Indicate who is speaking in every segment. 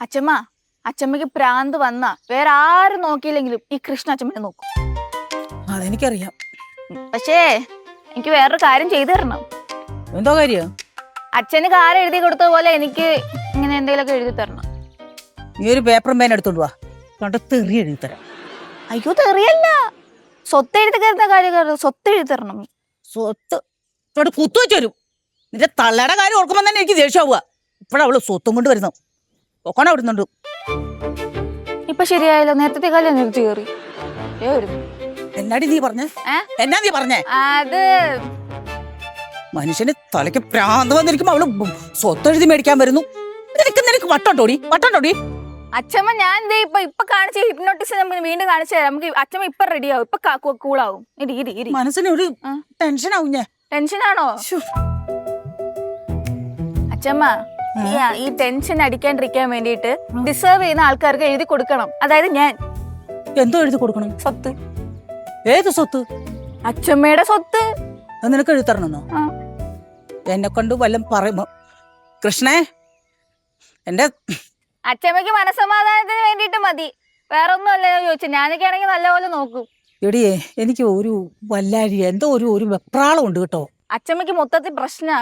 Speaker 1: അച്ഛമ്മ, അച്ഛമ്മക്ക് പ്രാന്ത് വന്ന വേറെ ആരും നോക്കിയില്ലെങ്കിലും ഈ കൃഷ്ണ അച്ഛമ്മനെ നോക്കും.
Speaker 2: അതെനിക്കറിയാം.
Speaker 1: പക്ഷേ എനിക്ക് വേറൊരു കാര്യം ചെയ്തു തരണം.
Speaker 2: എന്തോ കാര്യം?
Speaker 1: അച്ഛന് കാർ എഴുതി കൊടുത്ത പോലെ എനിക്ക് ഇങ്ങനെ എന്തെങ്കിലുമൊക്കെ എഴുതി തരണം.
Speaker 2: നീ ഒരു പേപ്പറും പേന എടുത്തോണ്ട് വാ, കണ്ട് തെറി എഴുതി തരാം.
Speaker 1: അയ്യോ തെറിയല്ല, സ്വത്ത് എഴുതി തരുന്ന കാര്യം. സ്വത്ത് എഴുതി തരണം.
Speaker 2: സ്വത്ത് ഇവിടെ കുത്തു വെച്ച് വരും. നിന്റെ തള്ളയുടെ കാര്യം ഓർക്കുമ്പോൾ തന്നെ എനിക്ക് ദേഷ്യമാവുക. ഇപ്പഴവള് സ്വത്തും കൊണ്ട് വരുന്നു. ഒക്കണ വിടുന്നുണ്ട്.
Speaker 1: ഇപ്പൊ ശരിയായല്ലോ, നേരത്തെ കാലം നിർത്തി കയറി.
Speaker 2: എന്നാടി നീ പറഞ്ഞേ? എന്നാ നീ പറഞ്ഞേ?
Speaker 1: അത്
Speaker 2: മനുഷ്യന് തലയ്ക്ക് പ്രാന്ത് വന്നിരിക്കുമ്പോ അവള് സ്വത്ത് എഴുതി മേടിക്കാൻ വരുന്നു. നിനക്ക് വട്ടോടി.
Speaker 1: അച്ഛമ്മ ഞാൻ ഇപ്പൊ കാണിച്ച ഹിപ്നോട്ടിസ് നമുക്ക് വീണ്ടും കാണിച്ചു തരാം. നമുക്ക് അച്ഛമ്മ ഇപ്പൊ റെഡിയാവും, ഇപ്പൊ കൂളാവും.
Speaker 2: മനസ്സിന് ഒരു ടെൻഷൻ ആവും. ഞാൻ
Speaker 1: ടെൻഷനാണോ അച്ഛമ്മ? ഈ ടെൻഷൻ അടിക്കാണ്ടിരിക്കാൻ വേണ്ടിയിട്ട് ഡിസേർവ് ചെയ്യുന്ന ആൾക്കാർക്ക് എഴുതി കൊടുക്കണം. അതായത് ഞാൻ
Speaker 2: എന്തോ എഴുതി കൊടുക്കണം?
Speaker 1: സ്വത്ത്.
Speaker 2: ഏത് സ്വത്ത്?
Speaker 1: അച്ഛമ്മയുടെ സ്വത്ത്.
Speaker 2: അത് നിനക്ക് എഴുതി തരണമെന്നോ? എന്നെ കൊണ്ട് വല്ലതും പറയുമ്പോ കൃഷ്ണേ, എന്റെ
Speaker 1: അച്ഛമ്മയ്ക്ക് മനസ്സമാധാനത്തിന് വേണ്ടിട്ട് മതി, വേറെ ഒന്നും അല്ല ചോദിച്ചു. ഞാനൊക്കെ ആണെങ്കിൽ നല്ലപോലെ നോക്കും.
Speaker 2: എടിയേ, എനിക്ക് ഒരു വല്ലാഴി എന്തോ ഒരു വെപ്രാളം ഉണ്ട് കേട്ടോ.
Speaker 1: അച്ഛമ്മയ്ക്ക് മൊത്തത്തിൽ പ്രശ്നാ.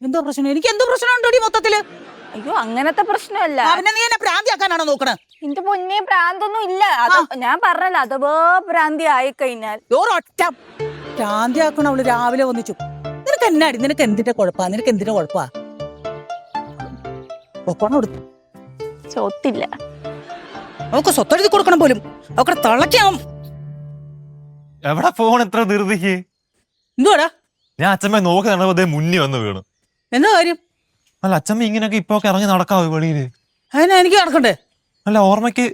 Speaker 2: എന്തോ പ്രശ്നം? എനിക്ക് എന്തോ പ്രശ്നമുണ്ടോടി മൊത്തത്തില്?
Speaker 1: അയ്യോ അങ്ങനത്തെ പ്രശ്നമല്ല.
Speaker 2: അവനെ നീ എന്നെ പ്രാന്തിയാക്കാനാണോ നോക്കണേ?
Speaker 1: എന്റെ പൊന്നെ, പ്രാന്തൊന്നും ഇല്ല. ഞാൻ പറഞ്ഞല്ലോ, അഥവാ പ്രാന്തി ആയി കഴിഞ്ഞാൽ
Speaker 2: ഒറ്റ പ്രാന്തിയാക്കണം. അവള് രാവിലെ വന്നിച്ചു. നിനക്ക് എന്നാടി? നിനക്ക് എന്തിന്റെ കുഴപ്പാ?
Speaker 1: സ്വത്തില്ല.
Speaker 2: അവക്ക് സ്വത്തെഴുതി കൊടുക്കണം പോലും. അവക്കടെ തള്ളക്കാവും.
Speaker 3: എവിടെ ഫോൺ എത്ര ധൃതിക്ക്?
Speaker 2: എന്തുവാടാ?
Speaker 3: ഞാൻ അച്ഛമ്മ നോക്കി നടന്നപ്പോ മുന്നിൽ വന്ന് വീണു.
Speaker 2: എന്താ കാര്യം?
Speaker 3: അല്ല അച്ഛമ്മ ഇങ്ങനെയൊക്കെ ഇപ്പൊ ഇറങ്ങി നടക്കാവോ വെളിയില്?
Speaker 2: അതിനാ എനിക്ക് നടക്കണ്ടേ?
Speaker 3: അല്ല ഓർമ്മക്ക്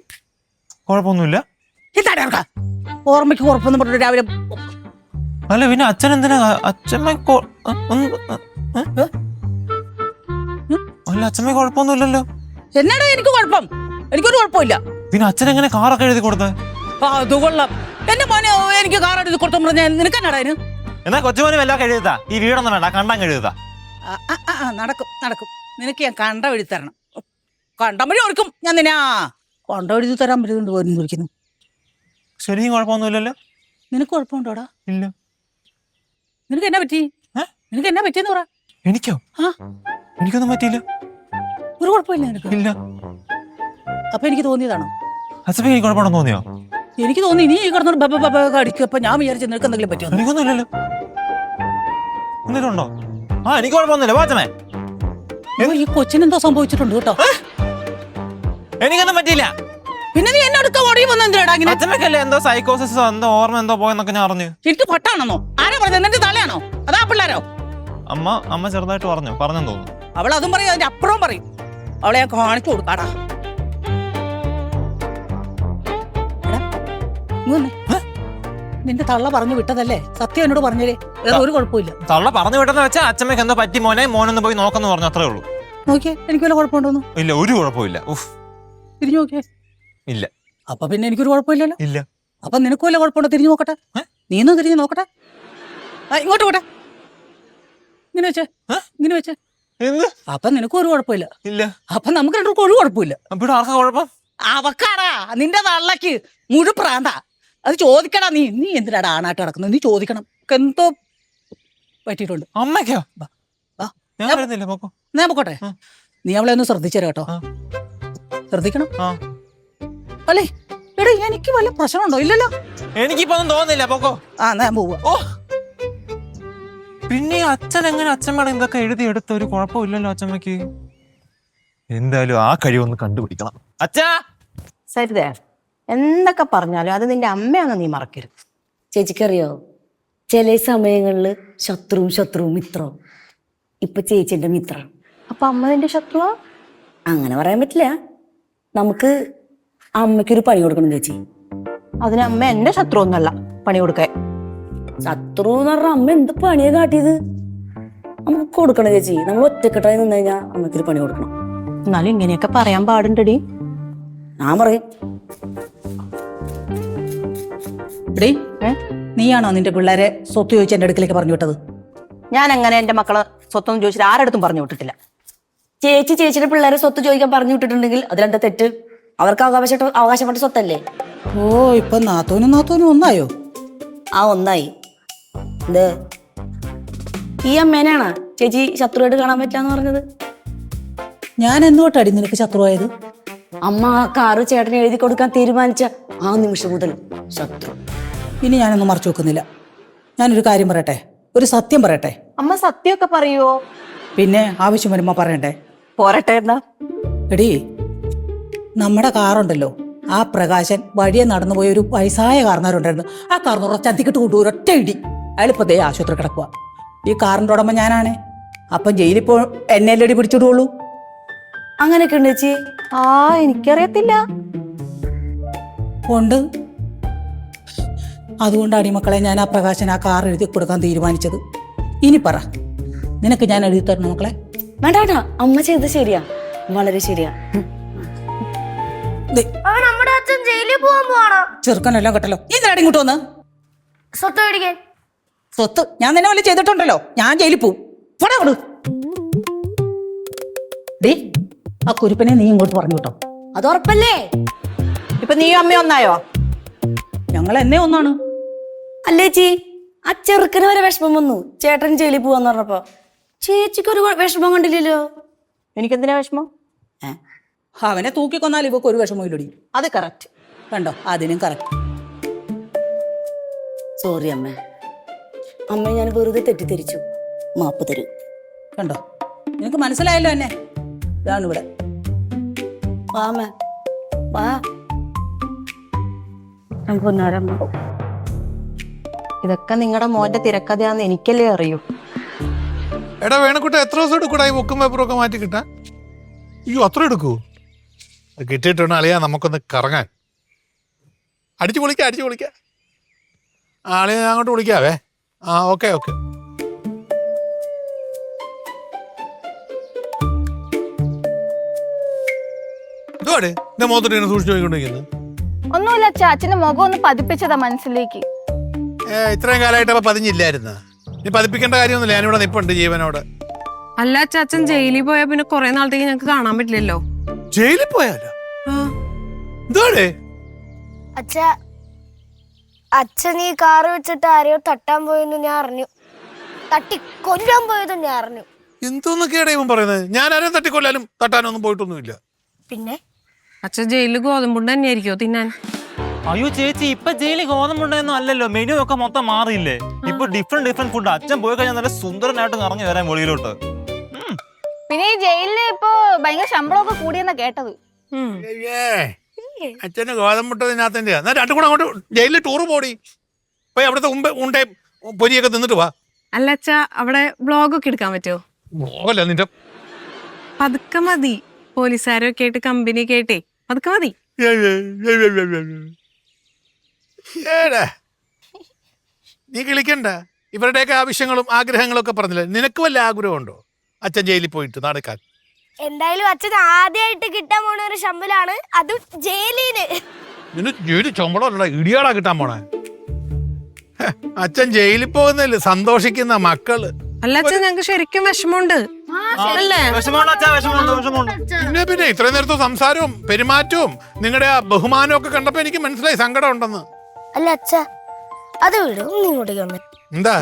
Speaker 3: കുഴപ്പമൊന്നുമില്ല.
Speaker 2: ഓർമ്മയ്ക്ക് കുഴപ്പമൊന്നും പറഞ്ഞു രാവിലെ.
Speaker 3: അല്ല പിന്നെ അച്ഛൻ എന്തിനാ അച്ഛമ്മ? അല്ല അച്ഛമ്മ കുഴപ്പമൊന്നുമില്ലല്ലോ.
Speaker 2: എന്നാടാ എനിക്ക് കുഴപ്പം? എനിക്കൊരു കുഴപ്പമില്ല.
Speaker 3: പിന്നെ അച്ഛൻ എങ്ങനെ കാറൊക്കെ എഴുതി കൊടുത്തേ?
Speaker 2: അത് കൊള്ളാം. എന്റെ മോനെ എനിക്ക് കാർ എഴുതി കൊടുത്തു പറഞ്ഞാൽ നിനക്ക് എന്നാടാ അതിന്?
Speaker 3: എന്നാ കൊച്ചുമോനും എല്ലാം എഴുതാ. ഈ വീടൊന്നും വേണ്ട, കണ്ടാൻ എഴുതാ.
Speaker 2: നടക്കും. നിനക്ക് ഞാൻ കണ്ട എഴുതി തരണം. കണ്ടമ്പഴി ഓർക്കും ഞാൻ നിന്നാ കണ്ട എഴുതി തരാൻ പറ്റുന്നുണ്ട്. പോലും വിളിക്കുന്നു.
Speaker 3: ശരിയും കുഴപ്പമൊന്നുമില്ലല്ലോ.
Speaker 2: നിനക്ക് കുഴപ്പമുണ്ടോടാ?
Speaker 3: ഇല്ല.
Speaker 2: നിനക്ക് എന്നാ പറ്റിയെന്ന് പറ.
Speaker 3: എനിക്കോ? എനിക്കൊന്നും പറ്റിയില്ല.
Speaker 2: ഒരു കുഴപ്പമില്ല നിനക്ക്?
Speaker 3: ഇല്ല.
Speaker 2: അപ്പൊ എനിക്ക് തോന്നിയതാണോ?
Speaker 3: അച്ഛമ്മ എനിക്ക് കുഴപ്പമാണെന്ന് തോന്നിയോ?
Speaker 2: എനിക്ക് തോന്നി നീ കിടന്നോട് അടിക്കപ്പോ ഞാൻ വിചാരിച്ചു നിനക്ക് എന്തെങ്കിലും പറ്റുമോ?
Speaker 3: എനിക്കൊന്നുമില്ലല്ലോ. എന്തെങ്കിലുണ്ടോ? എനിക്ക് കുഴപ്പമൊന്നുമില്ല. വാച്ചമേ,
Speaker 2: ഈ കൊച്ചിനെന്തോ സംഭവിച്ചിട്ടുണ്ട് കേട്ടോ.
Speaker 3: എനിക്കൊന്നും പറ്റിയില്ല.
Speaker 2: പിന്നെ നീ എന്നോട് ഓടി വന്ന എന്തിനാടാ?
Speaker 3: അച്ഛമ്മക്കല്ലേ എന്തോ സൈക്കോസിസോ എന്തോ ഓർമ്മ എന്തോ പോയെന്നൊക്കെ ഞാൻ അറിഞ്ഞു.
Speaker 2: എനിക്ക് പൊട്ടാണെന്നോ? ആരാ പറഞ്ഞത്? നിന്റെ തലയാണോ അതാ പിള്ളേരോ?
Speaker 3: അമ്മ ചെറുതായിട്ട് പറഞ്ഞെന്ന് തോന്നുന്നു.
Speaker 2: അവൾ അതും പറയും, അതിന്റെ അപ്പുറവും പറയും. അവളെ ഞാൻ കാണിച്ചു കൊടുക്കാടാ. നിന്റെ തള്ള പറഞ്ഞു വിട്ടതല്ലേ? സത്യം എന്നോട് പറഞ്ഞേ. വേറെ ഒരു കുഴപ്പമില്ല.
Speaker 3: തള്ള പറഞ്ഞു വിട്ടെന്ന് വെച്ചാൽ അച്ഛമ്മക്ക് എന്തോ പറ്റി മോനൊന്ന് പോയി നോക്കെന്ന് പറഞ്ഞു, അത്രേ ഉള്ളൂ.
Speaker 2: നോക്കിയേ, എനിക്ക് വല്ല കുഴപ്പമുണ്ടോന്നു?
Speaker 3: ഇല്ല, ഒരു കുഴപ്പമില്ല.
Speaker 2: തിരിഞ്ഞു നോക്കിയേ.
Speaker 3: ഇല്ല.
Speaker 2: അപ്പൊ പിന്നെ എനിക്കൊരു കുഴപ്പമില്ലല്ലോ.
Speaker 3: ഇല്ല.
Speaker 2: അപ്പൊ നിനക്ക് വല്ല കുഴപ്പമുണ്ടോ? തിരിഞ്ഞു നോക്കട്ടെ. നീന്ന് തിരിഞ്ഞു നോക്കട്ടെ. ഇങ്ങോട്ട് പോട്ടെ. ഇങ്ങനെ വെച്ചേ. അപ്പൊ നിനക്കും ഒരു കുഴപ്പമില്ല.
Speaker 3: ഇല്ല.
Speaker 2: അപ്പൊ നമുക്ക് രണ്ടും ഒരു കുഴപ്പമില്ല.
Speaker 3: ഇവിടെ ആർക്കാ കുഴപ്പം?
Speaker 2: അവക്കാടാ, നിന്റെ തള്ളക്ക് മുഴു പ്രാന്താ. അത് ചോദിക്കടാ. നീ എന്തിനാടാ ആണായിട്ട് നടക്കുന്നത്? നീ ചോദിക്കണം. എന്തോ പറ്റിയിട്ടുണ്ട്.
Speaker 3: അമ്മയ്ക്കോ?
Speaker 2: ഞാൻ പോട്ടെ. നീ അവളെ ഒന്ന് ശ്രദ്ധിച്ചേരാ കേട്ടോ. ശ്രദ്ധിക്കണം. അല്ലേ എടേ, എനിക്ക് വല്ല പ്രശ്നമുണ്ടോ? ഇല്ലല്ലോ.
Speaker 3: എനിക്കിപ്പോ ഒന്നും തോന്നുന്നില്ല. പോക്കോ.
Speaker 2: ഞാൻ പോവാ.
Speaker 3: പിന്നെ അച്ഛൻ എങ്ങനെ അച്ഛമ്മയുടെ ഇതൊക്കെ എഴുതി എടുത്ത? ഒരു കുഴപ്പമില്ലല്ലോ അച്ഛമ്മക്ക്. എന്തായാലും ആ കഴിവൊന്ന് കണ്ടുപിടിക്കണം. അച്ഛാ
Speaker 4: സരിതേ, എന്തൊക്കെ പറഞ്ഞാലും അത് നിന്റെ അമ്മയാണെന്ന് നീ മറക്കരുത്.
Speaker 5: ചേച്ചിക്കറിയോ, ചില സമയങ്ങളില് ശത്രുവും മിത്രവും. ഇപ്പൊ ചേച്ചിന്റെ മിത്രം.
Speaker 4: അപ്പൊ അമ്മ നിന്റെ ശത്രുവാ?
Speaker 5: അങ്ങനെ പറയാൻ പറ്റില്ല. നമുക്ക് അമ്മയ്ക്കൊരു പണി കൊടുക്കണം ചേച്ചി.
Speaker 4: അതിന് അമ്മ എന്റെ ശത്രു ഒന്നല്ല പണി കൊടുക്കാൻ.
Speaker 5: ശത്രു എന്ന് പറഞ്ഞാൽ അമ്മ എന്ത് പണിയാ കാട്ടിയത്? നമുക്ക് കൊടുക്കണം ചേച്ചി. നമ്മൾ ഒറ്റക്കെട്ടായി നിന്ന് കഴിഞ്ഞാൽ അമ്മയ്ക്കൊരു പണി കൊടുക്കണം.
Speaker 4: എന്നാലും ഇങ്ങനെയൊക്കെ പറയാൻ പാടുണ്ടടി.
Speaker 5: ഞാൻ പറയും.
Speaker 2: നീയാണോ നിന്റെ പിള്ളേരെ സ്വത്ത് ചോദിച്ച് എന്റെ അടുക്കലേക്ക് പറഞ്ഞു വിട്ടത്?
Speaker 4: ഞാൻ അങ്ങനെ എന്റെ മക്കളെ സ്വത്തൊന്നും ചോദിച്ചിട്ട് ആരടുത്തും പറഞ്ഞു വിട്ടിട്ടില്ല.
Speaker 5: ചേച്ചി ചേച്ചിയുടെ പിള്ളേരെ സ്വത്ത് ചോദിക്കാൻ പറഞ്ഞു വിട്ടിട്ടുണ്ടെങ്കിൽ അതിലെന്താ തെറ്റ്? അവർക്ക് അവകാശപ്പെട്ട സ്വത്തല്ലേ?
Speaker 2: ഓ ഇപ്പൊ നാത്തോനും ഒന്നായോ?
Speaker 5: ആ ഒന്നായി. ഇത് ഈ അമ്മേനാണ് ചേച്ചി ശത്രുവായിട്ട് കാണാൻ പറ്റാന്ന് പറഞ്ഞത്.
Speaker 2: ഞാൻ എന്തുകൊണ്ടടി നിനക്ക് ശത്രുവായത്?
Speaker 5: അമ്മ ആ കാറ് ചേട്ടനെ എഴുതി കൊടുക്കാൻ തീരുമാനിച്ച ആ നിമിഷം മുതൽ ശത്രു.
Speaker 2: ഇനി ഞാനൊന്നും മറച്ചു വെക്കുന്നില്ല. ഞാനൊരു കാര്യം പറയട്ടെ, ഒരു സത്യം പറയട്ടെ.
Speaker 4: അമ്മ സത്യമൊക്കെ പറയുവോ?
Speaker 2: പിന്നെ ആവശ്യം വരുമ്പോ പറയണ്ടേ?
Speaker 4: പോരട്ടെ എന്നാ.
Speaker 2: എടീ, നമ്മുടെ കാറുണ്ടല്ലോ, ആ പ്രകാശൻ വഴിയെ നടന്നു പോയ ഒരു വയസ്സായ കാർന്നവരുണ്ടായിരുന്നു. ആ കാർന്നവർ ചന്തിക്കിട്ട് കൊണ്ടു ഒരൊറ്റ ഇടി. അയാളിപ്പോ ദേ ആശുപത്രി കിടക്കുക. ഈ കാറിൻ്റെ ഉടമ ഞാനാണേ. അപ്പം ജയിലിപ്പോ എന്നെ അല്ലടി പിടിച്ചിടുള്ളൂ.
Speaker 5: അങ്ങനെയൊക്കെ ഉണ്ട് ചേച്ചി?
Speaker 4: ആ എനിക്കറിയത്തില്ല.
Speaker 2: ഉണ്ട്. അതുകൊണ്ട് അടിമക്കളെ ഞാൻ ആ പ്രകാശൻ ആ കാർ എഴുതി കൊടുക്കാൻ തീരുമാനിച്ചത്. ഇനി പറ, നിനക്ക് ഞാൻ എഴുതി തരണം മക്കളെ?
Speaker 5: വേണ്ട വേണ്ട, അമ്മ ചെയ്തത് ശരിയാ, വളരെ ശരിയാ.
Speaker 2: ദേ,
Speaker 1: നമ്മുടെ അച്ഛൻ ജയിലിൽ പോകാൻ പോവാണോ?
Speaker 2: ചെറുക്കനെല്ലാം കേട്ടല്ലോ. നീ എന്തിനാടി ഇങ്ങോട്ട് വന്ന്?
Speaker 1: സ്വത്ത് മേടിക്കാൻ.
Speaker 2: സ്വത്ത് ഞാൻ നിന്നെ വല്ല ചെയ്തിട്ടുണ്ടല്ലോ? ഞാൻ ജയിലിൽ പോവും. ഡേ, ആ കുരുപ്പനെ നീ ഇങ്ങോട്ട് പറഞ്ഞു കേട്ടോ.
Speaker 5: അത് ഉറപ്പല്ലേ?
Speaker 4: ഇപ്പൊ നീയും അമ്മ ഒന്നായോ?
Speaker 2: ഞങ്ങൾ എന്നെ ഒന്നാണ്.
Speaker 5: അല്ലേ ചേച്ചി, ആ ചെറുക്കന് വരെ വിഷമം വന്നു ചേട്ടൻ ജയിലിൽ പോവാന്ന് പറഞ്ഞപ്പോ. ചേച്ചിക്ക് ഒരു വിഷമം കണ്ടില്ലല്ലോ.
Speaker 4: എനിക്കെന്തിനാ വിഷമം?
Speaker 2: അവനെ തൂക്കിക്കൊന്നാൽ ഇവക്ക് ഒരു വിഷമവും ഇല്ലടി.
Speaker 4: അത് കറക്റ്റ്.
Speaker 2: കണ്ടോ, അതിനും കറക്റ്റ്.
Speaker 5: സോറി അമ്മ, അമ്മ ഞാൻ വെറുതെ തെറ്റിദ്ധരിച്ചു, മാപ്പ് തരൂ.
Speaker 2: കണ്ടോ, നിനക്ക് മനസ്സിലായല്ലോ എന്നെ. ഇതാണ് ഇവിടെ.
Speaker 5: വാ അമ്മ, വാ. പൊന്നാരമ്മ,
Speaker 4: ഇതൊക്കെ നിങ്ങളുടെ മോന്റെ തിരക്കഥയാന്ന് എനിക്കല്ലേ അറിയൂ.
Speaker 6: എടാ വേണക്കുട്ട, എത്ര ദിവസം എടുക്കൂടാ ഈ ബുക്കും പേപ്പറും ഒക്കെ മാറ്റി കിട്ടാൻ? അയ്യോ, അത്ര എടുക്കൂ? കിട്ടിയിട്ടുണ്ട് അളിയാ, നമുക്കൊന്ന് കറങ്ങാൻ. അടിച്ചു പൊളിക്കാം. ആളിയെ ഞാൻ അങ്ങോട്ട് വിളിക്കാവേ. ആ ഓക്കെ. ഇതോടെ എന്റെ മുഖത്തോട്ട് ഇങ്ങനെ സൂക്ഷിച്ചു നോക്കിക്കൊണ്ടിരിക്കുന്നു.
Speaker 1: ഒന്നുമില്ല അച്ഛ, അച്ഛന്റെ മുഖം ഒന്ന് പതിപ്പിച്ചതാ മനസ്സിലേക്ക്.
Speaker 6: ഇത്രയും കാലമായിട്ട് അപ്പൊ പതിഞ്ഞില്ലായിരുന്ന? നീ പതിപ്പിക്കേണ്ട കാര്യമൊന്നുമില്ല, ഞാനിവിടെ നിപ്പുണ്ട് ജീവനോട്.
Speaker 7: അല്ല അച്ഛൻ ജയിലിൽ പോയാ പിന്നെ കൊറേ നാളത്തേക്ക് ഞങ്ങക്ക് കാണാൻ പറ്റില്ലല്ലോ.
Speaker 6: ജയിലിൽ പോയാലോ? ഇതോടെ
Speaker 8: അച്ഛൻ ഈ കാറ് വെച്ചിട്ട് ആരെയോ തട്ടാൻ പോയെന്ന് ഞാൻ അറിഞ്ഞു. തട്ടി കൊല്ലാൻ പോയതും ഞാൻ അറിഞ്ഞു.
Speaker 6: എന്തോന്നൊക്കെയാണ് ഇവൻ പറയുന്നത്? ഞാൻ ആരെയും തട്ടിക്കൊല്ലാനും തട്ടാനൊന്നും പോയിട്ടൊന്നുമില്ല.
Speaker 8: പിന്നെ
Speaker 7: അച്ഛൻ ജയിലിൽ ഗോതമ്പുണ്ട് തന്നെയായിരിക്കോ തിന്നാൻ?
Speaker 3: അയ്യോ ചേച്ചി, ഇപ്പൊ ജയിലിൽ ഗോതമ്പുണ്ടെന്നും അല്ലല്ലോ, മെനു ഒക്കെ മൊത്തം മാറിയില്ലേ. ഇപ്പൊ ഡിഫറെന്റ് ഫുഡ്. അച്ഛൻ പോയി കഴിഞ്ഞാൽ നല്ല സുന്ദരനായിട്ട് ഇറങ്ങി വരാൻ വെളിയിലോട്ട്.
Speaker 1: പിന്നെ ഈ ജയിലില് ഇപ്പൊ ഭയങ്കര ശമ്പളമൊക്കെ കൂടിയെന്നാ കേട്ടത്.
Speaker 6: അച്ഛന് ഗോതമ്പുട്ടതിനകത്തിന്റെ എന്നാ രണ്ടും കൂടെ അങ്ങോട്ട് ജയിലിൽ ടൂറ് പോടി. പോയി അവിടുത്തെ ഉണ്ടേ പൊരിയൊക്കെ തിന്നിട്ട് വാ.
Speaker 7: അല്ല അച്ഛ, അവിടെ വ്ളോഗൊക്കെ എടുക്കാൻ പറ്റുമോ?
Speaker 6: പോകല്ല നിന്റെ.
Speaker 7: പതുക്കെ മതി, പോലീസുകാരൊക്കെ ആയിട്ട് കമ്പനി ഒക്കെ ആയിട്ടേ പതുക്കെ മതി.
Speaker 6: നീ കിളിക്കണ്ട. ഇവരുടെയൊക്കെ ആവശ്യങ്ങളും ആഗ്രഹങ്ങളും ഒക്കെ പറഞ്ഞില്ലേ? നിനക്ക് വല്ല ആഗ്രഹമുണ്ടോ അച്ഛൻ ജയിലിൽ പോയിട്ട് നടക്കാൻ?
Speaker 8: എന്തായാലും അച്ഛൻ ആദ്യമായിട്ട് കിട്ടാൻ പോണ ഒരു ശമ്പളാണ്, അതും ജയിലിന്.
Speaker 6: നിന്റെ ജയിലിൽ ശമ്പളമല്ല, ഇടിയാടാ കിട്ടാൻ പോണേ. അച്ഛൻ ജയിലിൽ പോകുന്നല്ലേ സന്തോഷിക്കുന്ന മക്കള്.
Speaker 7: അല്ല അച്ഛൻ, ഞങ്ങക്ക് ശരിക്കും വിഷമമുണ്ട്.
Speaker 6: പിന്നെ ഇത്രയും നേരത്തെ സംസാരവും പെരുമാറ്റവും നിങ്ങളുടെ ആ ബഹുമാനവും ഒക്കെ കണ്ടപ്പോ എനിക്ക് മനസ്സിലായി സങ്കടം ഉണ്ടെന്ന്.
Speaker 8: അല്ല അച്ഛ, അത് വിടും. ഇങ്ങോട്ടേക്ക് വന്ന്
Speaker 6: എന്താ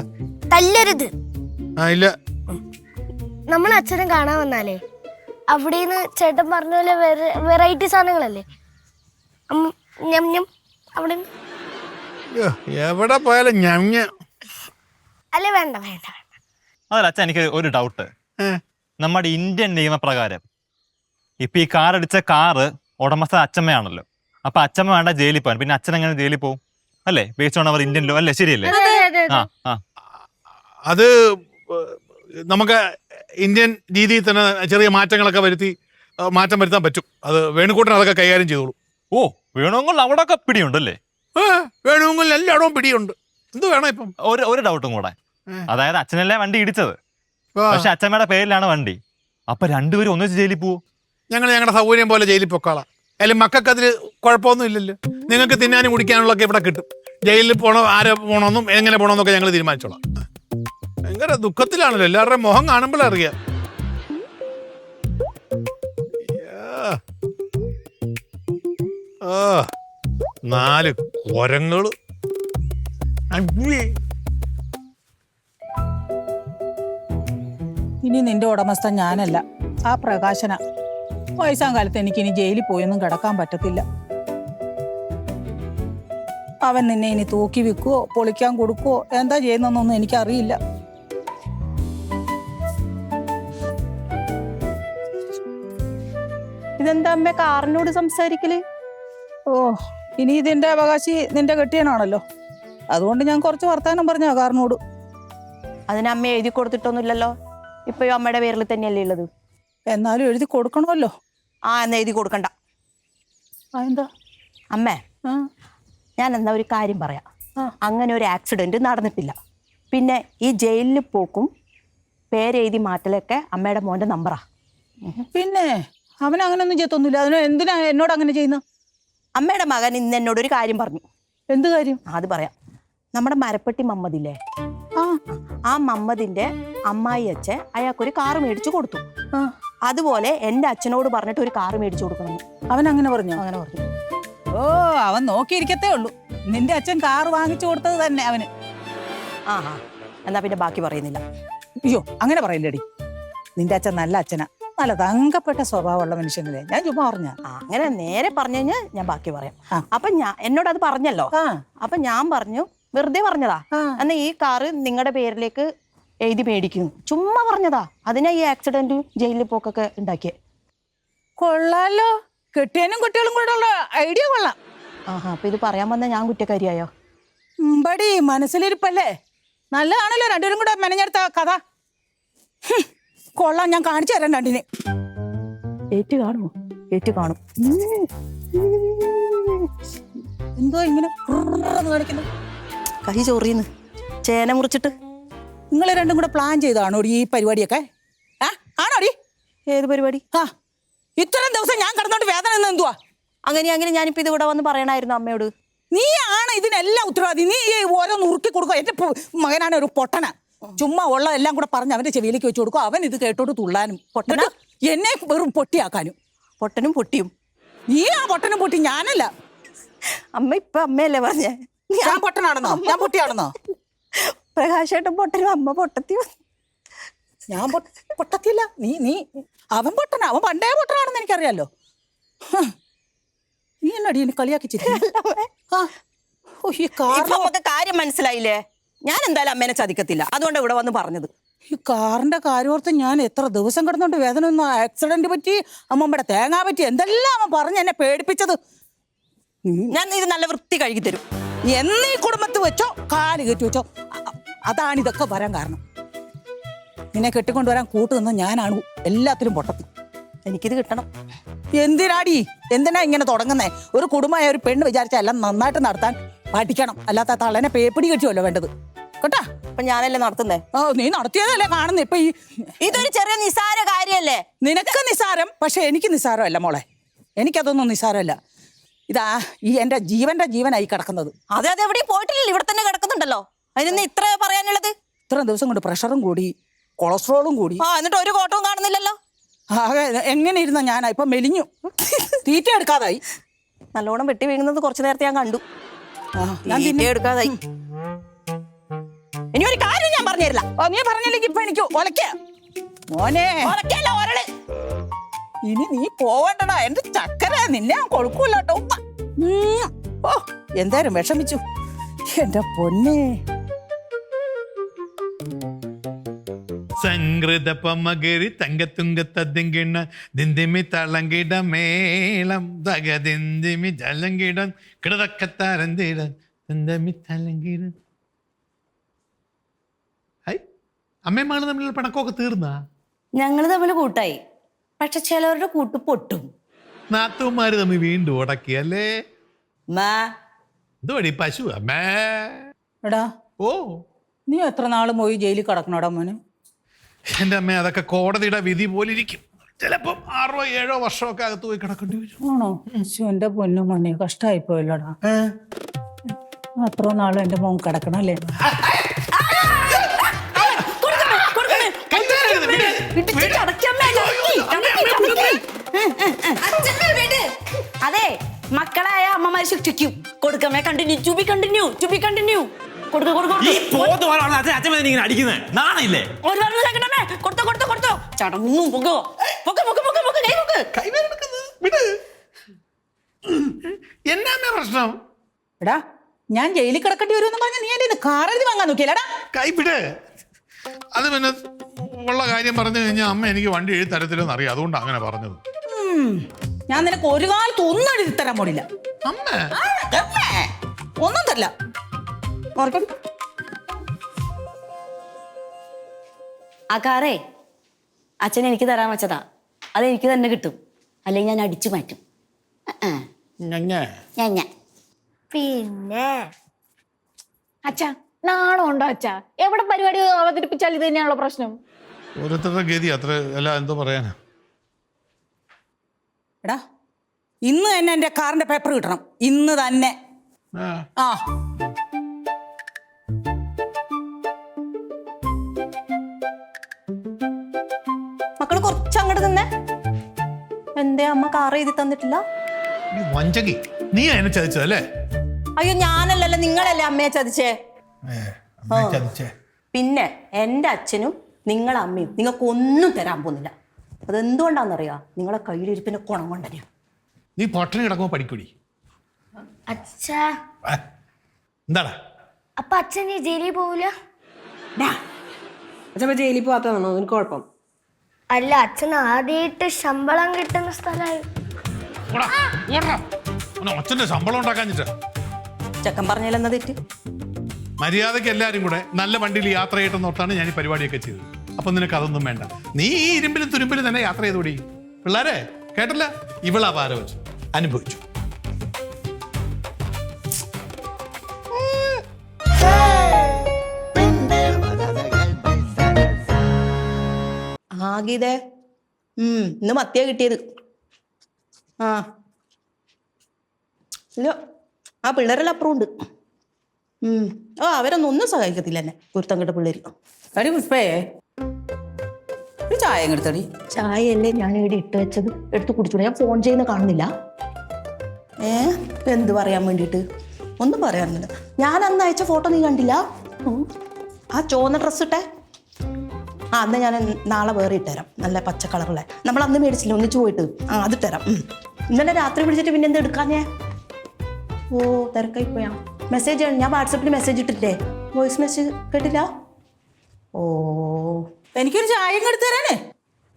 Speaker 8: തല്ലരുത്.
Speaker 6: ഇല്ല,
Speaker 8: നമ്മൾ അച്ഛനെ കാണാൻ വന്നാലേ അവിടെ നിന്ന് ചേട്ടൻ പറഞ്ഞ പോലെ വെറൈറ്റി സാധനങ്ങളല്ലേ അവിടെ
Speaker 6: എവിടെ പോയാലും ഞഞ്ഞ.
Speaker 8: അല്ലേ? വേണ്ട.
Speaker 3: അതല്ല അച്ഛൻ, എനിക്ക് ഒരു ഡൗട്ട്. നമ്മുടെ ഇന്ത്യൻ നിയമപ്രകാരം ഇപ്പൊ ഈ കാർ അടിച്ച കാറ് ഉടമസ്ഥ അച്ഛമ്മയാണല്ലോ. അപ്പൊ അച്ഛമ്മ വേണ്ട ജയിലിൽ പോകാൻ, പിന്നെ അച്ഛൻ എങ്ങനെ ജയിലിൽ പോകും? അല്ലേ, ബേസ്ഡ് ഓൺ അവർ ഇന്ത്യൻ ലോ അല്ലേ? ശരിയല്ലേ?
Speaker 6: അത് നമുക്ക് ഇന്ത്യൻ രീതിയിൽ തന്നെ ചെറിയ മാറ്റങ്ങളൊക്കെ മാറ്റം വരുത്താൻ പറ്റും. അത് വേണുകൂട്ടൻ അതൊക്കെ കൈകാര്യം ചെയ്തോളൂ.
Speaker 3: ഓ, വേണമെങ്കിൽ അവിടെ ഒക്കെ പിടിയുണ്ടല്ലേ?
Speaker 6: വേണമെങ്കിൽ എല്ലായിടവും പിടിയുണ്ട്. എന്ത് വേണം ഇപ്പം?
Speaker 3: ഒരു ഡൗട്ടും കൂടെ. അതായത് അച്ഛനല്ലേ വണ്ടി ഇടിച്ചത്, പക്ഷെ അച്ഛമ്മയുടെ പേരിലാണ് വണ്ടി. അപ്പൊ രണ്ടുപേരും ഒന്നിച്ച് ജയിലിൽ പോവോ?
Speaker 6: ഞങ്ങളുടെ സൗകര്യം പോലെ ജയിലിൽ പൊക്കാളാം. അല്ലെങ്കിൽ മക്കൾക്ക് അതിൽ കുഴപ്പമൊന്നും ഇല്ലല്ലോ. നിങ്ങൾക്ക് തിന്നാനും കുടിക്കാനുള്ളതൊക്കെ ഇവിടെ കിട്ടും. ജയിലിൽ പോകണോ, ആരെ പോകണമെന്നും എങ്ങനെ പോകണമെന്നൊക്കെ ഞങ്ങൾ തീരുമാനിച്ചോളാം. ഭയങ്കര ദുഃഖത്തിലാണല്ലോ, എല്ലാവരുടെയും മുഖം കാണുമ്പോഴറിയാം. 4 കുരങ്ങള്. അയ്യേ.
Speaker 2: ഇനി നിന്റെ ഉടമസ്ഥൻ ഞാനല്ല, ആ പ്രകാശന. വയസ്സാം കാലത്ത് എനിക്ക് ഇനി ജയിലിൽ പോയൊന്നും കിടക്കാൻ പറ്റത്തില്ല. അവൻ നിന്നെ ഇനി തൂക്കി വിൽക്കുവോ പൊളിക്കാൻ കൊടുക്കുവോ എന്താ ചെയ്യുന്നൊന്നും എനിക്കറിയില്ല.
Speaker 4: ഇതെന്താ അമ്മ കാറിനോട് സംസാരിക്കല്?
Speaker 2: ഓ, ഇനി ഇതിന്റെ അവകാശി നിന്റെ കെട്ടിയനാണല്ലോ, അതുകൊണ്ട് ഞാൻ കുറച്ച് വർത്താനം പറഞ്ഞ കാറിനോട്.
Speaker 4: അതിന് അമ്മ എഴുതി കൊടുത്തിട്ടൊന്നുമില്ലല്ലോ. ഇപ്പോഴും അമ്മയുടെ പേരിൽ തന്നെയല്ലേ ഉള്ളത്.
Speaker 2: എന്നാലും എഴുതി കൊടുക്കണമല്ലോ.
Speaker 4: എന്നാ എഴുതി കൊടുക്കണ്ട.
Speaker 2: എന്താ
Speaker 4: അമ്മേ,
Speaker 2: ആ
Speaker 4: ഞാൻ എന്നാ ഒരു കാര്യം പറയാം. അങ്ങനെ ഒരു ആക്സിഡന്റ് നടന്നിട്ടില്ല. പിന്നെ ഈ ജയിലിൽ പോക്കും പേരെഴുതി മാറ്റലൊക്കെ അമ്മയുടെ മോന്റെ നമ്പറാ.
Speaker 2: പിന്നെ അവൻ അങ്ങനെയൊന്നും ചെയ്തൊന്നുമില്ല. അതിന് എന്തിനാ എന്നോട് അങ്ങനെ ചെയ്യുന്ന?
Speaker 4: അമ്മയുടെ മകൻ ഇന്ന് എന്നോടൊരു കാര്യം പറഞ്ഞു.
Speaker 2: എന്ത് കാര്യം?
Speaker 4: അത് പറയാം. നമ്മുടെ മരപ്പെട്ടി മമ്മദില്ലേ,
Speaker 2: ആ
Speaker 4: ആ മമ്മദിന്റെ അമ്മായി അച്ഛൻ അയാൾക്കൊരു കാറ് മേടിച്ചു കൊടുത്തു.
Speaker 2: ആ,
Speaker 4: അതുപോലെ എൻ്റെ അച്ഛനോട് പറഞ്ഞിട്ട് ഒരു കാറ് മേടിച്ചു കൊടുക്കണം.
Speaker 2: അവൻ അങ്ങനെ പറഞ്ഞു.
Speaker 4: അങ്ങനെ പറഞ്ഞു.
Speaker 2: ഓ, അവൻ നോക്കിയിരിക്കത്തേ ഉള്ളൂ. നിന്റെ അച്ഛൻ കാർ വാങ്ങിച്ചു കൊടുത്തത് തന്നെ അവന്.
Speaker 4: എന്നാ പിന്നെ ബാക്കി പറയുന്നില്ല.
Speaker 2: അയ്യോ, അങ്ങനെ പറയില്ലടി. നിന്റെ അച്ഛൻ നല്ല അച്ഛനാ, നല്ല തങ്കപ്പെട്ട സ്വഭാവമുള്ള മനുഷ്യനല്ലേ. ഞാൻ ചുമ്മാ പറഞ്ഞ.
Speaker 4: അങ്ങനെ നേരെ പറഞ്ഞു കഴിഞ്ഞാൽ ഞാൻ ബാക്കി പറയാം.
Speaker 2: ആ.
Speaker 4: അപ്പൊ എന്നോട് അത് പറഞ്ഞല്ലോ. അപ്പൊ ഞാൻ പറഞ്ഞു, വെറുതെ പറഞ്ഞതാ. എന്നാ ഈ കാറ് നിങ്ങളുടെ പേരിലേക്ക് എഴുതി മേടിക്കുന്നു. ചുമ്മാ പറഞ്ഞതാ. അതിനാ ഈ ആക്സിഡന്റും ജയിലിൽ പോക്കൊക്കെ ഉണ്ടാക്കിയത്.
Speaker 2: കൊള്ളാലോ, കെട്ടിയനും കുട്ടികളും കൂടെ ഉള്ള ഐഡിയ കൊള്ളാം.
Speaker 4: അപ്പൊ ഇത് പറയാൻ വന്ന ഞാൻ കുറ്റക്കാരിയായോ?
Speaker 2: ബടി മനസ്സിലിരിപ്പല്ലേ. നല്ലതാണല്ലോ രണ്ടുപേരും കൂടെ മെനഞ്ഞെടുത്ത കഥ. കൊള്ളാം, ഞാൻ കാണിച്ചു തരാം രണ്ടിനെ.
Speaker 4: ഏറ്റു കാണുമോ? ഏറ്റു കാണും.
Speaker 2: എന്തോ ഇങ്ങനെ കാണിക്കുന്നു?
Speaker 4: കൈ ചൊറിയുന്നു. ചേന മുറിച്ചിട്ട്.
Speaker 2: നിങ്ങൾ രണ്ടും കൂടെ പ്ലാൻ ചെയ്താണോ ഈ പരിപാടിയൊക്കെ? ആണോടി?
Speaker 4: ഏത് പരിപാടി?
Speaker 2: ഇത്രയും ദിവസം ഞാൻ കിടന്നോണ്ട് വേദന നിന്ന് എന്തുവാ?
Speaker 4: അങ്ങനെ ഞാനിപ്പോ ഇത് ഇവിടെ വന്ന് പറയണായിരുന്നു അമ്മയോട്.
Speaker 2: നീ ആണ് ഇതിനെല്ലാം ഉത്തരവാദി. നീ ഓരോ നുറുക്കി കൊടുക്കുക. എന്റെ മകനാണ് ഒരു പൊട്ടന. ചുമ്മാ ഉള്ള എല്ലാം കൂടെ പറഞ്ഞ് അവന്റെ ചെവിയിലേക്ക് വെച്ച് കൊടുക്കും. അവൻ ഇത് കേട്ടോട്ട് തുള്ളാനും പൊട്ടന എന്നെ വെറും പൊട്ടിയാക്കാനും.
Speaker 4: പൊട്ടനും പൊട്ടിയും.
Speaker 2: നീ ആ പൊട്ടനും പൊട്ടി, ഞാനല്ല.
Speaker 4: അമ്മ ഇപ്പൊ അമ്മയല്ലേ പറഞ്ഞേ?
Speaker 2: ഞാൻ പൊട്ടനാണെന്നോ? ഞാൻ പൊട്ടിയാണെന്നോ?
Speaker 4: പ്രകാശേട്ടൻ പൊട്ടനും അമ്മ പൊട്ടത്തി.
Speaker 2: ഞാൻ പൊട്ടത്തില്ല. നീ അവൻ പൊട്ടന. അവൻ പണ്ടേ പൊട്ടനാണെന്ന് എനിക്കറിയാലോ. നീ എന്നടി എന്നെ കളിയാക്കി
Speaker 4: നമുക്ക് കാര്യം മനസ്സിലായില്ലേ? ഞാൻ എന്തായാലും അമ്മേനെ ചതിക്കത്തില്ല. അതുകൊണ്ട് ഇവിടെ വന്ന് പറഞ്ഞത്.
Speaker 2: ഈ കാറിന്റെ കാര്യോർത്ത് ഞാൻ എത്ര ദിവസം കിടന്നോണ്ട് വേദന ഒന്നും. ആക്സിഡന്റ് പറ്റി, അമ്മമ്മയുടെ തേങ്ങ പറ്റി, എന്തെല്ലാം അവൻ പറഞ്ഞ് എന്നെ പേടിപ്പിച്ചത്.
Speaker 4: ഞാൻ ഇത് നല്ല വൃത്തി കഴുകി തരും.
Speaker 2: എന്നീ കുടുംബത്ത് വെച്ചോ കാല് കെട്ടി വെച്ചോ. അതാണ് ഇതൊക്കെ വരാൻ കാരണം. നിന്നെ കെട്ടിക്കൊണ്ടുവരാൻ കൂട്ടുനിന്ന് ഞാനാണ് എല്ലാത്തിലും പൊട്ടത്തി.
Speaker 4: എനിക്കിത് കിട്ടണം.
Speaker 2: എന്തിനാ ഇങ്ങനെ തുടങ്ങുന്നേ? ഒരു കുടുംബമായ ഒരു പെണ്ണ് വിചാരിച്ചാൽ എല്ലാം നന്നായിട്ട് നടത്താൻ പഠിക്കണം. അല്ലാത്ത തള്ളനെ പേപ്പിടി കെട്ടിയല്ലോ വേണ്ടത് കേട്ടാ.
Speaker 4: അപ്പൊ ഞാനല്ലേ നടത്തുന്നേ?
Speaker 2: നീ നടത്തിയതല്ലേ കാണുന്നേ. ഇപ്പൊ
Speaker 4: ഇതൊരു ചെറിയ നിസ്സാര കാര്യല്ലേ?
Speaker 2: നിനക്ക് നിസ്സാരം, പക്ഷെ എനിക്ക് നിസ്സാരമല്ല മോളെ. എനിക്കതൊന്നും നിസ്സാരമല്ല. ഇതാ ഈ എന്റെ ജീവനായി കിടക്കുന്നത്.
Speaker 4: അതെ എവിടെയും പോയിട്ടില്ലല്ലോ, ഇവിടെ തന്നെ കിടക്കുന്നുണ്ടല്ലോ. അതിന് ഇത്ര പറയാനുള്ളത്?
Speaker 2: ഇത്രയും ദിവസം കൊണ്ട് പ്രഷറും കൂടി, കൊളസ്ട്രോളും കൂടി.
Speaker 4: എന്നിട്ട് ഒരു കോട്ടവും കാണുന്നില്ലല്ലോ.
Speaker 2: എങ്ങനെ ഇരുന്ന ഞാനാ ഇപ്പൊ മെലിഞ്ഞു. തീറ്റ എടുക്കാതായി.
Speaker 4: നല്ലോണം വെട്ടി വീഴുന്നത് കുറച്ചു നേരത്തെ ഞാൻ കണ്ടു. എടുക്കാതായി. ഇനി ഒരു കാര്യം ഞാൻ പറഞ്ഞുതരില്ല.
Speaker 2: നീ പറഞ്ഞില്ലെങ്കിൽ ഇപ്പൊ എനിക്ക് ഒലക്ക മോനെ. ഇനി നീ പോവണ്ടടാ എന്റെ ചക്കര. നിന്നെ കൊടുക്കൂല്ലോ കേട്ടോ. ഓ, എന്തായാലും വിഷമിച്ചു എന്റെ പൊന്നെ.
Speaker 6: സംഗൃത പമകരി തങ്കത്തുങ്കത്തതിങ്കിണ ദിന്തിമി തളങ്കിട മേളം തകദിന്തിമി ജലങ്കിടം കിടതക്കത്താരന്തിട ദിന്തിമി തലങ്കിട. ഹൈ, അമ്മയും മകളും തമ്മിലുള്ള പിണക്കമൊക്കെ തീർന്നാ?
Speaker 5: ഞങ്ങള് തമ്മിൽ കൂട്ടായി, പക്ഷെ ചിലവരുടെ കൂട്ട് പൊട്ടും.
Speaker 6: നാത്തൂമാര് തമ്മിൽ വീണ്ടും ഉടക്കിയല്ലേ?
Speaker 5: മാ
Speaker 6: ഇതുവഴി പശു അമ്മേ.
Speaker 2: എടാ,
Speaker 6: ഓ,
Speaker 2: നീ എത്ര നാള് പോയി ജയിലിൽ കിടക്കണോടാ മോനെ?
Speaker 6: എന്റെ അമ്മ, അതൊക്കെ കോടതിയുടെ വിധി പോലിരിക്കും. ചിലപ്പം 6-7 വർഷമൊക്കെ അകത്ത് പോയി കിടക്കേണ്ടി വരും.
Speaker 2: ആണോ? എന്റെ പൊന്നു മോനെ, കഷ്ടമായിപ്പോയല്ലോടാ. അത്ര നാളും എന്റെ മോൻ കിടക്കണം അല്ലേ?
Speaker 4: അതെ,
Speaker 5: മക്കളായ അമ്മമാര് ശിക്ഷിക്കും. കൊടുക്കമേ continue to be continue to be continue. കൊടുക്ക
Speaker 3: ഈ പോത്തുപോലാണ് അച്ഛൻ ഇങ്ങനെ അടിക്കുന്നത്. നാണില്ലേ?
Speaker 5: ഒരു പറഞ്ഞു കേക്കണമേ. കൊടുത്തോ കൊടുത്തോ കൊടുത്തോ. ചടങ്ങും പൊക്കോ പൊക്ക പൊക്ക പൊക്ക പൊക്ക കൈ പൊക്ക്.
Speaker 6: എന്നാ പ്രശ്നം?
Speaker 2: എടാ ഞാൻ ജയിലിൽ കിടക്കേണ്ടി വരുമെന്ന് പറഞ്ഞാൽ നീ എന്റെ കാർ എഴുതി വാങ്ങാൻ നോക്കിയല്ലേടാ?
Speaker 6: കൈവിട്. അത് പിന്നെ ഉള്ള കാര്യം പറഞ്ഞു കഴിഞ്ഞാൽ അമ്മ എനിക്ക് വണ്ടി എഴുതി തരത്തില്ലെന്ന് അറിയാം, അതുകൊണ്ട് അങ്ങനെ പറഞ്ഞത്.
Speaker 2: ഞാൻ നിനക്ക് ഒരു കാലത്ത് ഒന്നും എഴുതി തരാൻ പോണില്ല.
Speaker 6: അമ്മ
Speaker 2: ഒന്നും തരില്ല.
Speaker 5: ആ കാറേ അച്ഛൻ എനിക്ക് തരാൻ വെച്ചതാ. അത് എനിക്ക് തന്നെ കിട്ടും, അല്ലെങ്കിൽ ഞാൻ അടിച്ചു മാറ്റും. ഞാൻ
Speaker 8: പിന്നെ
Speaker 1: അച്ഛാ നാണോ ഉണ്ടോ അച്ഛാ? എവിടെ പരിപാടി അവതരിപ്പിച്ചാൽ ഇത് തന്നെയാണല്ലോ പ്രശ്നം.
Speaker 6: ഓരോരുത്തരുടെ ഗതി അത്ര അല്ല, എന്തോ പറയാനാ.
Speaker 2: എടാ ഇന്ന് തന്നെ എന്റെ കാറിന്റെ പേപ്പർ കിട്ടണം, ഇന്ന് തന്നെ. ആ
Speaker 4: മക്കള് കുറച്ചങ്ങോട്ട് നിന്നേ. എന്തേ അമ്മ കാർ എഴുതി തന്നിട്ടില്ല?
Speaker 6: ഈ വഞ്ചകി, നീ എന്നെ ചതിച്ചതല്ലേ?
Speaker 4: അയ്യോ ഞാനല്ലല്ലോ, നിങ്ങളല്ലേ അമ്മയെ ചതിച്ചേ. പിന്നെ എന്റെ അച്ഛനും നിങ്ങളെ അമ്മയും നിങ്ങൾക്ക് ഒന്നും തരാൻ പോകുന്നില്ല. അതെന്തുകൊണ്ടാണെന്നറിയാ? നിങ്ങളെ കയ്യിലിരിപ്പിന്റെ കുണം കൊണ്ടറിയാ.
Speaker 6: നീ പട്ടിണി കിടക്കുമ്പോ പഠിക്കൂടി.
Speaker 8: അച്ഛാ,
Speaker 6: എന്താടാ?
Speaker 8: അപ്പൊ അച്ഛൻ ഈ ജയിലിൽ പോവില്ല?
Speaker 7: അച്ഛൻ ജയിലിൽ പോകാത്തതാണോ അതിന് കുഴപ്പം?
Speaker 8: അല്ല, അച്ഛൻ ആദ്യമായിട്ട് ശമ്പളം കിട്ടുന്ന സ്ഥലമായി.
Speaker 6: അച്ഛന്റെ ശമ്പളം ഉണ്ടാക്കാഞ്ഞിട്ട്
Speaker 4: ചെക്കൻ പറഞ്ഞാലെന്നാ തെറ്റ്?
Speaker 6: മര്യാദയ്ക്ക് എല്ലാരും കൂടെ നല്ല വണ്ടിയിൽ യാത്ര ചെയ്യട്ടെന്ന് ഓർത്താണ് ഞാൻ ഈ പരിപാടിയൊക്കെ ചെയ്തത്. അപ്പൊ നിനക്ക് അതൊന്നും വേണ്ട. നീ ഈ ഇരുമ്പിലും തുരുമ്പിലും തന്നെ യാത്ര ചെയ്തോടി. പിള്ളേരെ കേട്ടല്ല, ഇവളാ പാര വെച്ചു അനുഭവിച്ചു.
Speaker 4: ആകീതേ ഇന്ന് മത്തിയാ കിട്ടിയത്. ആ ഇല്ല, ആ പിള്ളേരെല്ലാം അപ്പുറം ഉണ്ട്. ആ അവരൊന്നും സഹായിക്കത്തില്ല എന്നെ, കുരുത്തം പിള്ളേര്.
Speaker 2: അടി പുഷ്പേ ഒരു ചായ എടുത്തടി.
Speaker 4: ചായയല്ലേ ഞാൻ ഇവിടെ ഇട്ട് വെച്ചത്, എടുത്ത് കുടിച്ചോളൂ. ഞാൻ ഫോൺ ചെയ്യുന്ന കാണുന്നില്ല. എന്ത് പറയാൻ വേണ്ടിയിട്ട്? ഒന്നും പറയാനില്ല. ഞാൻ അന്ന് അയച്ച ഫോട്ടോ നീ കണ്ടില്ല? ആ ചുവന്ന ഡ്രസ്സ് ഇട്ടേ. ആ അന്ന് ഞാൻ നാളെ വേറെ ഇട്ടുതരാം, നല്ല പച്ച കളറുള്ള. നമ്മൾ അന്ന് മേടിച്ചില്ല ഒന്നിച്ച് പോയിട്ട്. ആ അത് തരാം. ഇന്നലെ രാത്രി വിളിച്ചിട്ട് പിന്നെ എന്ത് എടുക്കാഞ്ഞേ? ഓ തിരക്കായി പോയാ. മെസ്സേജ് ഞാൻ വാട്സപ്പിൽ മെസ്സേജ് ഇട്ടിട്ടേ, വോയിസ് മെസ്സേജ് കേട്ടില്ല. ഓ
Speaker 2: എനിക്കൊരു ചായ എടുത്തു തരാനേ.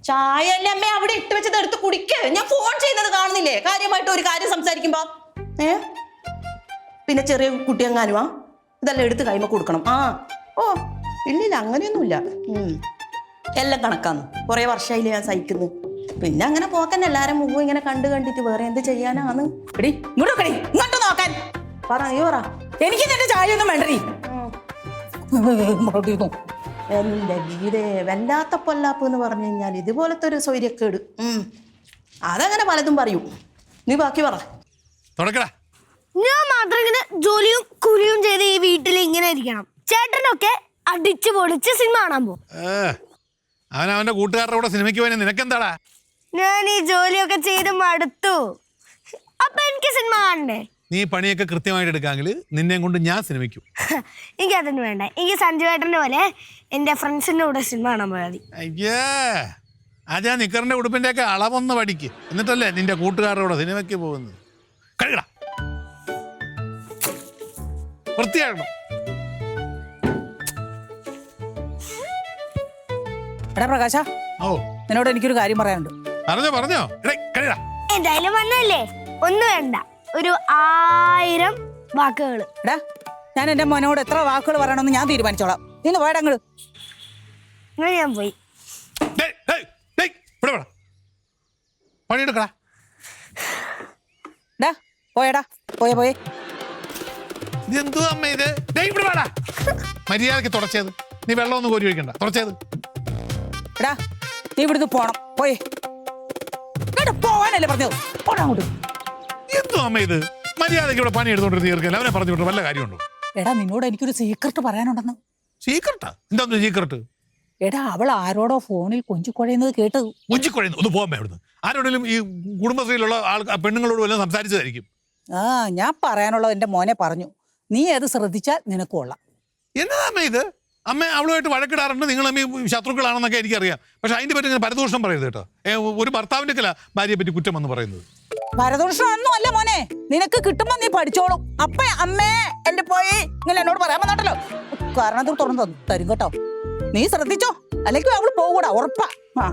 Speaker 4: ചായ അല്ലേ അമ്മ അവിടെ ഇട്ട് വെച്ചത്, എടുത്ത് കുടിക്കേ. ഞാൻ ഫോൺ ചെയ്യുന്നത് കാണുന്നില്ലേ? കാര്യമായിട്ട് ഒരു കാര്യം സംസാരിക്കുമ്പോ പിന്നെ ചെറിയ കുട്ടിയെങ്ങാനുമാ ഇതെല്ലാം എടുത്ത് കൈമ കൊടുക്കണം. ആ ഓ ഇല്ലില്ല, അങ്ങനെയൊന്നുമില്ല. എല്ലാം കണക്കാന്ന്. കുറെ വർഷമായില്ലേ ഞാൻ സഹിക്കുന്നു. പിന്നെ അങ്ങനെ പോക്കന്നെ എല്ലാരും മുഖം ഇങ്ങനെ കണ്ടിട്ട് വേറെ എന്ത് ചെയ്യാനാന്ന്?
Speaker 2: ഇങ്ങോട്ട് നോക്കാൻ
Speaker 4: പറ, നീ പറ.
Speaker 2: എനിക്ക് നിന്റെ ചായ ഒന്നും വേണ്ടേ.
Speaker 4: എന്റെ ഗീതേ, വല്ലാത്ത പൊല്ലാപ്പ് എന്ന് പറഞ്ഞു കഴിഞ്ഞാൽ ഇതുപോലത്തെ ഒരു സൗര്യക്കേട്. അതങ്ങനെ പലതും പറയും. നീ ബാക്കി പറ.
Speaker 8: ഞാൻ മാത്രം ഇങ്ങനെ ജോലിയും കുലിയും ചെയ്ത് ഈ വീട്ടിൽ ഇങ്ങനെ ഇരിക്കണം. ചേട്ടനൊക്കെ അടിച്ചു പൊളിച്ച് സിനിമ കാണാൻ പോകും.
Speaker 6: അവന്റെ കൂട്ടുകാരുടെ കൂടെ സിനിമയ്ക്ക് പോയാൽ നിനക്കെന്താടാ?
Speaker 8: ഞാൻ ഈ ജോലിയൊക്കെ ചെയ്ത് മടുത്തു. അപ്പൊ എനിക്ക് സിനിമ കാണണ്ടേ?
Speaker 6: നീ പണിയൊക്കെ കൃത്യമായിട്ട് എടുക്കാമെങ്കിൽ നിന്നെയും കൊണ്ട് ഞാൻ സിനിമയ്ക്കും.
Speaker 8: എനിക്ക് അതൊന്നും വേണ്ട. എനിക്ക് സഞ്ജുവേട്ടന്റെ പോലെ എന്റെ ഫ്രണ്ട്സിന്റെ കൂടെ സിനിമ കാണാൻ പോയാൽ മതി.
Speaker 6: അയ്യേ, ആ നിക്കറിന്റെ ഉടുപ്പിന്റെ ഒക്കെ അളവൊന്ന് പഠിക്ക്, എന്നിട്ടല്ലേ നിന്റെ കൂട്ടുകാരുടെ കൂടെ സിനിമയ്ക്ക് പോകുന്നത്. കഴിയടാ, വൃത്തിയാകണം.
Speaker 2: എടാ പ്രകാശ,
Speaker 6: ഓ
Speaker 2: നിന്നോട് എനിക്കൊരു കാര്യം പറയാനുണ്ട്.
Speaker 6: പറഞ്ഞോ കഴിയടാ.
Speaker 8: എന്തായാലും വന്നല്ലേ, ഒന്നും വേണ്ട, ഒരു 1000 വാക്കുകൾ.
Speaker 2: എടാ ഞാൻ എന്റെ മോനോട് എത്ര വാക്കുകൾ പറയണമെന്ന് ഞാൻ തീരുമാനിച്ചോളാം. നിന്ന് പോയടങ്ങള്.
Speaker 8: അങ്ങനെ ഞാൻ പോയി.
Speaker 6: പണിയെടുക്കടാ.
Speaker 2: പോയടാ, പോയേ.
Speaker 6: ഇതെന്തോ അമ്മ ഇത്? ഇവിടെ വേടാ, മര്യാദക്ക് തുടച്ചത്. നീ വെള്ളം ഒന്നും കോരി ഒഴിക്കണ്ട, തുടച്ചത്.
Speaker 2: എടാ നീ ഇവിടുന്ന് പോണം, പോയേ. പോവാനല്ലേ പറഞ്ഞത്? പോടാ അങ്ങോട്ട്.
Speaker 6: എന്തോ അമ്മ ഇത്? മര്യാദക്ക് ഇവിടെ പണി എടുത്തോണ്ട് തീർക്കല്ല. അവനെ പറഞ്ഞിട്ട് വല്ല കാര്യമുണ്ടോ?
Speaker 2: എടാ നിന്നോട് എനിക്കൊരു സീക്രട്ട് പറയാനുണ്ടെന്ന്.
Speaker 6: സീക്രട്ടാ? എന്താ സീക്രട്ട്?
Speaker 2: എടാ അവൾ ആരോടോ ഫോണിൽ കൊഞ്ചിക്കുഴയുന്നത് കേട്ടത്.
Speaker 6: കൊഞ്ചിക്കുഴയുന്നു? ഒന്ന് പോകാൻ അവിടുന്ന്. ആരോടെങ്കിലും ഈ കുടുംബശ്രീയിലുള്ള പെണ്ണുങ്ങളോട് വല്ലതും സംസാരിച്ചതായിരിക്കും.
Speaker 2: ആ ഞാൻ പറയാനുള്ളത് എൻ്റെ മോനെ പറഞ്ഞു. നീ അത് ശ്രദ്ധിച്ചാൽ നിനക്ക് കൊള്ളാം.
Speaker 6: എന്നതാ അമ്മ ഇത്? അമ്മ അവളുമായിട്ട് വഴക്കിടാറുണ്ട്, നിങ്ങൾ അമ്മ ശത്രുക്കളാണെന്നൊക്കെ എനിക്കറിയാം. പക്ഷെ അതിന്റെ പറ്റി ഇങ്ങനെ പരദൂഷണം പറയരുത് കേട്ടോ. ഒരു ഭർത്താവിന്റെ ഒക്കെ ഭാര്യയെ പറ്റി കുറ്റം എന്ന് പറയുന്നത്.
Speaker 2: പരദൂഷണമൊന്നും അല്ല മോനെ, നിനക്ക് കിട്ടുമ്പോ നീ പഠിച്ചോളും. അപ്പ അമ്മേ എന്റെ പോയി ഇങ്ങനെ എന്നോട് പറയാൻ വന്നോട്ടല്ലോ, കാരണം തുറന്നു തരും കേട്ടോ. നീ ശ്രദ്ധിച്ചോ, അല്ലെങ്കിൽ അവള് പോകൂടാ, ഉറപ്പാ. ആ